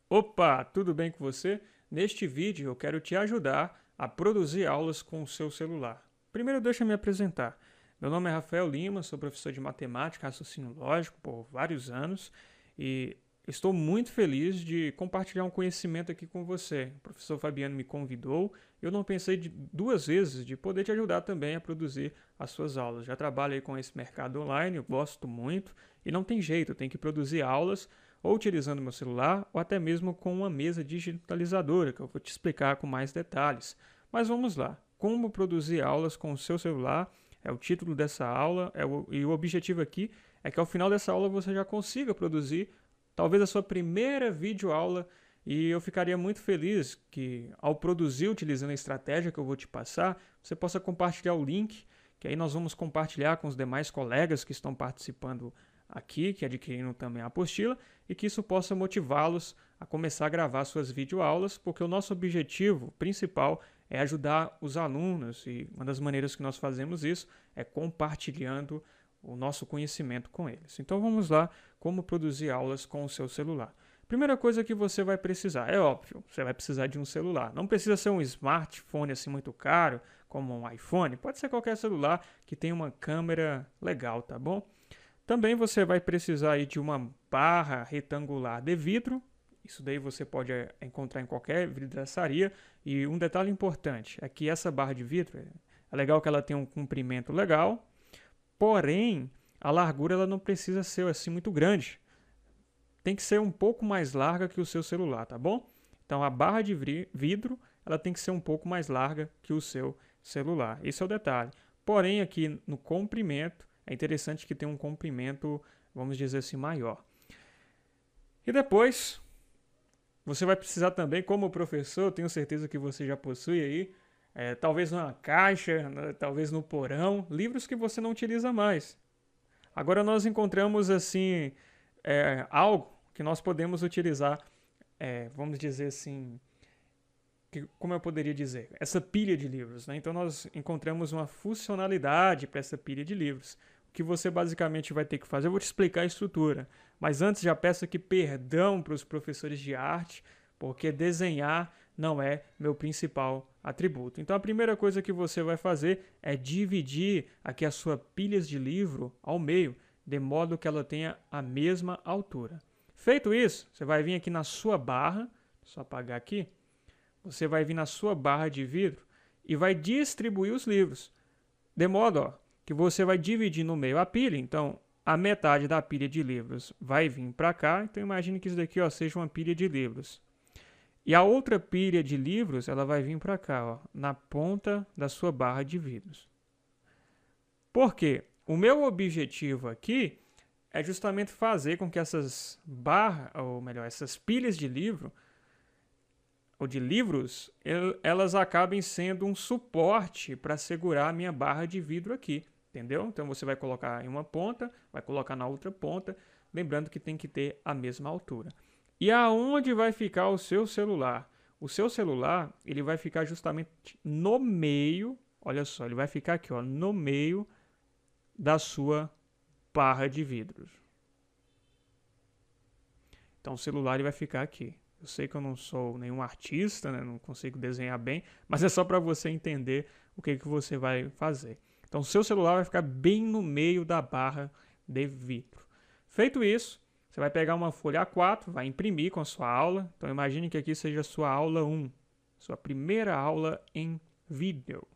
Opa, tudo bem com você? Neste vídeo eu quero te ajudar a produzir aulas com o seu celular. Primeiro deixa eu me apresentar. Meu nome é Rafael Lima, sou professor de matemática e raciocínio lógico por vários anos e estou muito feliz de compartilhar um conhecimento aqui com você. O professor Fabiano me convidou e eu não pensei duas vezes de poder te ajudar também a produzir as suas aulas. Já trabalho aí com esse mercado online, eu gosto muito e não tem jeito, eu tenho que produzir aulas ou utilizando meu celular, ou até mesmo com uma mesa digitalizadora, que eu vou te explicar com mais detalhes. Mas vamos lá. Como produzir aulas com o seu celular é o título dessa aula, e o objetivo aqui é que ao final dessa aula você já consiga produzir talvez a sua primeira videoaula, e eu ficaria muito feliz que ao produzir utilizando a estratégia que eu vou te passar, você possa compartilhar o link, que aí nós vamos compartilhar com os demais colegas que estão participando aqui, que adquiriram também a apostila, e que isso possa motivá-los a começar a gravar suas videoaulas, porque o nosso objetivo principal é ajudar os alunos, e uma das maneiras que nós fazemos isso é compartilhando o nosso conhecimento com eles. Então vamos lá, como produzir aulas com o seu celular. Primeira coisa que você vai precisar, é óbvio, você vai precisar de um celular. Não precisa ser um smartphone assim muito caro, como um iPhone, pode ser qualquer celular que tenha uma câmera legal, tá bom? Também você vai precisar aí de uma barra retangular de vidro. Isso daí você pode encontrar em qualquer vidraçaria. E um detalhe importante é que essa barra de vidro é legal que ela tenha um comprimento legal, porém a largura ela não precisa ser assim muito grande. Tem que ser um pouco mais larga que o seu celular, tá bom? Então a barra de vidro ela tem que ser um pouco mais larga que o seu celular. Esse é o detalhe. Porém aqui no comprimento é interessante que tenha um comprimento, vamos dizer assim, maior. E depois, você vai precisar também, como professor, tenho certeza que você já possui aí, talvez numa caixa, talvez no porão, livros que você não utiliza mais. Agora nós encontramos assim algo que nós podemos utilizar, vamos dizer assim, como eu poderia dizer, essa pilha de livros, né? Então nós encontramos uma funcionalidade para essa pilha de livros. O que você basicamente vai ter que fazer, eu vou te explicar a estrutura, mas antes já peço aqui perdão para os professores de arte, porque desenhar não é meu principal atributo. Então a primeira coisa que você vai fazer é dividir aqui as suas pilhas de livro ao meio, de modo que ela tenha a mesma altura. Feito isso, você vai vir aqui na sua barra, só apagar aqui, você vai vir na sua barra de vidro e vai distribuir os livros. De modo que você vai dividir no meio a pilha. Então, a metade da pilha de livros vai vir para cá. Então, imagine que isso daqui seja uma pilha de livros. E a outra pilha de livros ela vai vir para cá, na ponta da sua barra de vidros. Por quê? O meu objetivo aqui é justamente fazer com que essas barras, ou melhor, essas pilhas de livro ou de livros, elas acabem sendo um suporte para segurar a minha barra de vidro aqui, entendeu? Então você vai colocar em uma ponta, vai colocar na outra ponta, lembrando que tem que ter a mesma altura. E aonde vai ficar o seu celular? O seu celular, ele vai ficar justamente no meio, olha só, ele vai ficar aqui, no meio da sua barra de vidros. Então o celular ele vai ficar aqui. Eu sei que eu não sou nenhum artista, né? Não consigo desenhar bem, mas é só para você entender o que você vai fazer. Então, o seu celular vai ficar bem no meio da barra de vidro. Feito isso, você vai pegar uma folha A4, vai imprimir com a sua aula. Então, imagine que aqui seja a sua aula 1, sua primeira aula em vídeo.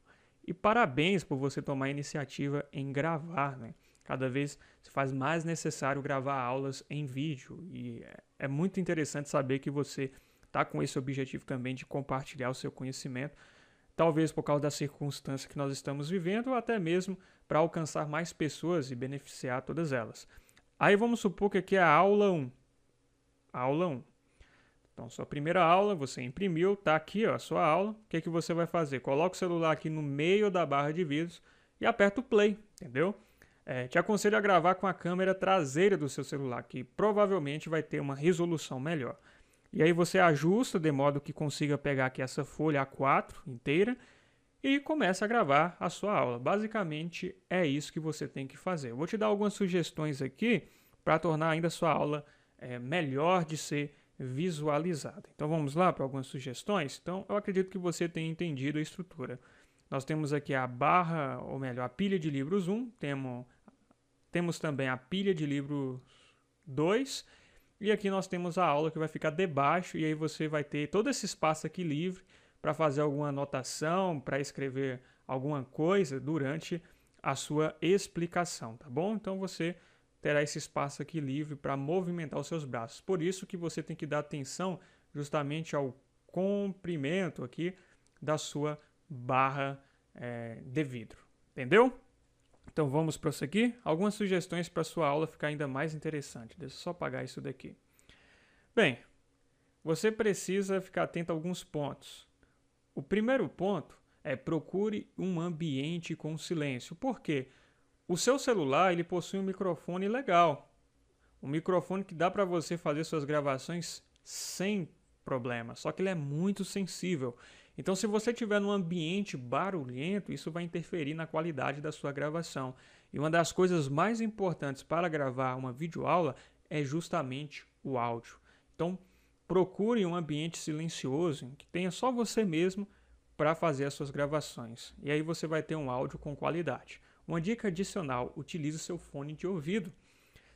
E parabéns por você tomar a iniciativa em gravar, né? Cada vez se faz mais necessário gravar aulas em vídeo e é muito interessante saber que você está com esse objetivo também de compartilhar o seu conhecimento, talvez por causa da circunstância que nós estamos vivendo ou até mesmo para alcançar mais pessoas e beneficiar todas elas. Aí vamos supor que aqui é a aula 1. Aula 1. Então, sua primeira aula, você imprimiu, está aqui a sua aula. O que você vai fazer? Coloca o celular aqui no meio da barra de vidros e aperta o play, entendeu? Te aconselho a gravar com a câmera traseira do seu celular, que provavelmente vai ter uma resolução melhor. E aí você ajusta de modo que consiga pegar aqui essa folha A4 inteira e começa a gravar a sua aula. Basicamente é isso que você tem que fazer. Eu vou te dar algumas sugestões aqui para tornar ainda a sua aula melhor de ser visualizada. Então vamos lá para algumas sugestões? Então eu acredito que você tenha entendido a estrutura. Nós temos aqui a barra, ou melhor, a pilha de livros 1, temos também a pilha de livros 2, e aqui nós temos a aula que vai ficar debaixo, e aí você vai ter todo esse espaço aqui livre para fazer alguma anotação, para escrever alguma coisa durante a sua explicação, tá bom? Então você terá esse espaço aqui livre para movimentar os seus braços. Por isso que você tem que dar atenção justamente ao comprimento aqui da sua barra de vidro, entendeu? Então vamos prosseguir. Algumas sugestões para a sua aula ficar ainda mais interessante. Deixa eu só apagar isso daqui. Bem, você precisa ficar atento a alguns pontos. O primeiro ponto é procure um ambiente com silêncio. Por quê? O seu celular ele possui um microfone legal. Um microfone que dá para você fazer suas gravações sem problema. Só que ele é muito sensível. Então, se você estiver num ambiente barulhento, isso vai interferir na qualidade da sua gravação. E uma das coisas mais importantes para gravar uma videoaula é justamente o áudio. Então, procure um ambiente silencioso, em que tenha só você mesmo para fazer as suas gravações. E aí você vai ter um áudio com qualidade. Uma dica adicional, utilize seu fone de ouvido.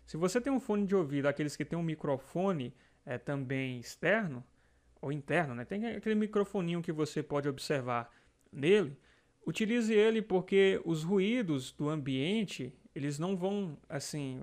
Se você tem um fone de ouvido, aqueles que tem um microfone também externo, ou interno, né? Tem aquele microfoninho que você pode observar nele, utilize ele porque os ruídos do ambiente, eles não vão,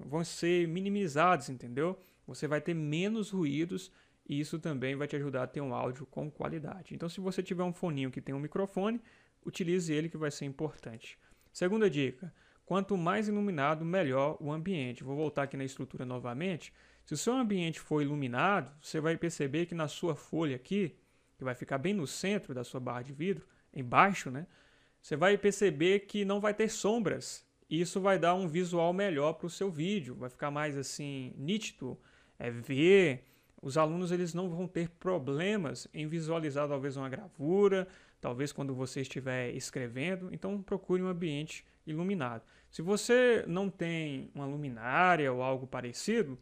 vão ser minimizados, entendeu? Você vai ter menos ruídos e isso também vai te ajudar a ter um áudio com qualidade. Então, se você tiver um foninho que tem um microfone, utilize ele que vai ser importante. Segunda dica, quanto mais iluminado, melhor o ambiente. Vou voltar aqui na estrutura novamente. Se o seu ambiente for iluminado, você vai perceber que na sua folha aqui, que vai ficar bem no centro da sua barra de vidro, embaixo, né? Você vai perceber que não vai ter sombras. E isso vai dar um visual melhor para o seu vídeo. Vai ficar mais assim, nítido, ver. Os alunos eles não vão ter problemas em visualizar talvez uma gravura, talvez quando você estiver escrevendo. Então procure um ambiente iluminado. Se você não tem uma luminária ou algo parecido,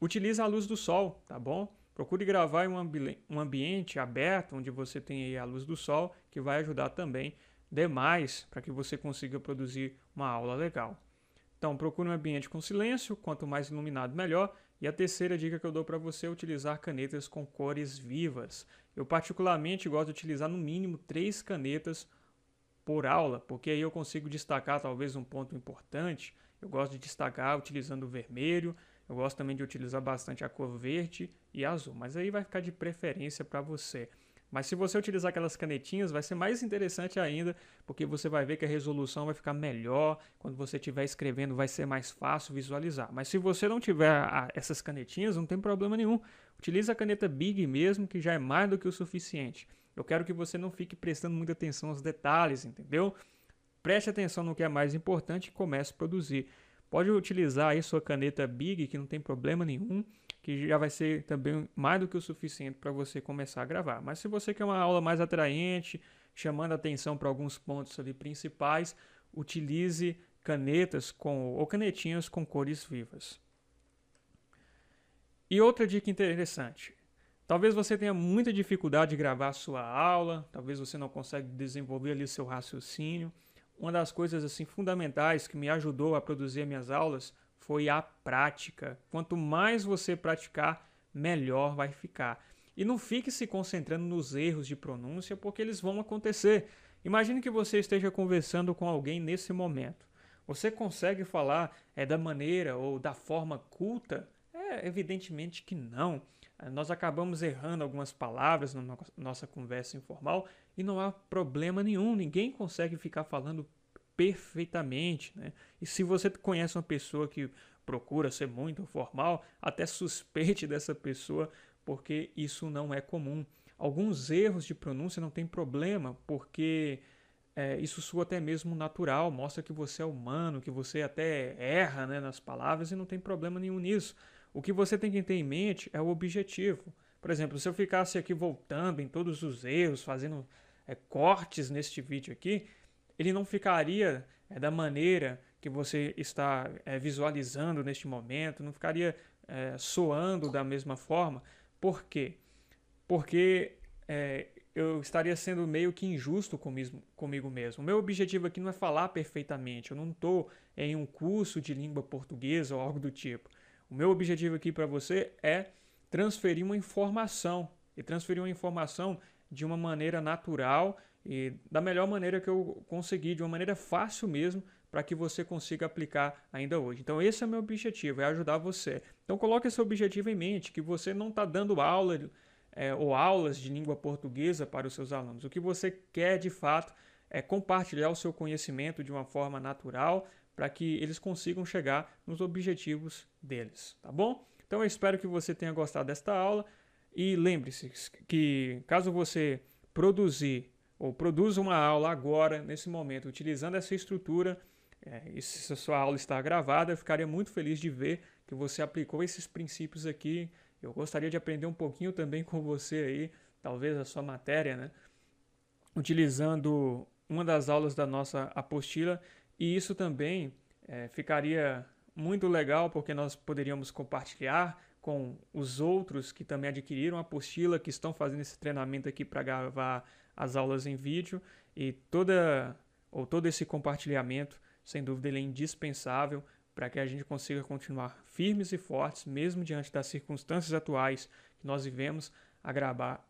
utilize a luz do sol, tá bom? Procure gravar em um ambiente aberto, onde você tem aí a luz do sol, que vai ajudar também demais para que você consiga produzir uma aula legal. Então, procure um ambiente com silêncio, quanto mais iluminado, melhor. E a terceira dica que eu dou para você é utilizar canetas com cores vivas. Eu particularmente gosto de utilizar no mínimo 3 canetas por aula, porque aí eu consigo destacar talvez um ponto importante. Eu gosto de destacar utilizando o vermelho, eu gosto também de utilizar bastante a cor verde e azul, mas aí vai ficar de preferência para você. Mas se você utilizar aquelas canetinhas, vai ser mais interessante ainda, porque você vai ver que a resolução vai ficar melhor. Quando você estiver escrevendo, vai ser mais fácil visualizar. Mas se você não tiver essas canetinhas, não tem problema nenhum. Utilize a caneta Big mesmo, que já é mais do que o suficiente. Eu quero que você não fique prestando muita atenção aos detalhes, entendeu? Preste atenção no que é mais importante e comece a produzir. Pode utilizar aí sua caneta Big, que não tem problema nenhum, que já vai ser também mais do que o suficiente para você começar a gravar. Mas se você quer uma aula mais atraente, chamando a atenção para alguns pontos ali principais, utilize canetas ou canetinhas com cores vivas. E outra dica interessante. Talvez você tenha muita dificuldade de gravar a sua aula, talvez você não consiga desenvolver ali seu raciocínio. Uma das coisas assim fundamentais que me ajudou a produzir minhas aulas foi a prática. Quanto mais você praticar, melhor vai ficar. E não fique se concentrando nos erros de pronúncia, porque eles vão acontecer. Imagine que você esteja conversando com alguém nesse momento. Você consegue falar da maneira ou da forma culta? Evidentemente que não. Nós acabamos errando algumas palavras na nossa conversa informal e não há problema nenhum. Ninguém consegue ficar falando perfeitamente, né? E se você conhece uma pessoa que procura ser muito formal, até suspeite dessa pessoa, porque isso não é comum. Alguns erros de pronúncia não tem problema, porque isso soa até mesmo natural, mostra que você é humano, que você até erra, né, nas palavras e não tem problema nenhum nisso. O que você tem que ter em mente é o objetivo. Por exemplo, se eu ficasse aqui voltando em todos os erros, fazendo cortes neste vídeo aqui, ele não ficaria da maneira que você está visualizando neste momento, não ficaria soando da mesma forma, Por quê? Porque eu estaria sendo meio que injusto comigo mesmo. O meu objetivo aqui não é falar perfeitamente, eu não estou em um curso de língua portuguesa ou algo do tipo. O meu objetivo aqui para você é transferir uma informação, e transferir uma informação de uma maneira natural e da melhor maneira que eu conseguir, de uma maneira fácil mesmo, para que você consiga aplicar ainda hoje. Então esse é o meu objetivo, é ajudar você. Então coloque esse objetivo em mente, que você não está dando aula ou aulas de língua portuguesa para os seus alunos. O que você quer de fato é compartilhar o seu conhecimento de uma forma natural para que eles consigam chegar nos objetivos deles, tá bom? Então eu espero que você tenha gostado desta aula e lembre-se que caso você produza uma aula agora, nesse momento, utilizando essa estrutura, e se a sua aula está gravada, eu ficaria muito feliz de ver que você aplicou esses princípios aqui. Eu gostaria de aprender um pouquinho também com você aí, talvez a sua matéria, né? Utilizando uma das aulas da nossa apostila, e isso também ficaria muito legal, porque nós poderíamos compartilhar com os outros que também adquiriram a apostila, que estão fazendo esse treinamento aqui para gravar as aulas em vídeo, e todo esse compartilhamento, sem dúvida, ele é indispensável para que a gente consiga continuar firmes e fortes, mesmo diante das circunstâncias atuais que nós vivemos, a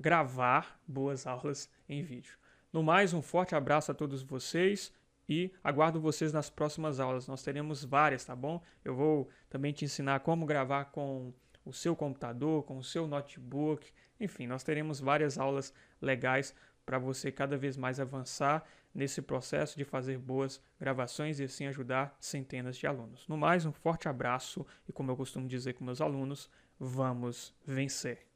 gravar boas aulas em vídeo. No mais, um forte abraço a todos vocês e aguardo vocês nas próximas aulas. Nós teremos várias, tá bom? Eu vou também te ensinar como gravar com o seu computador, com o seu notebook. Enfim, nós teremos várias aulas legais para você cada vez mais avançar nesse processo de fazer boas gravações e assim ajudar centenas de alunos. No mais, um forte abraço e, como eu costumo dizer com meus alunos, vamos vencer!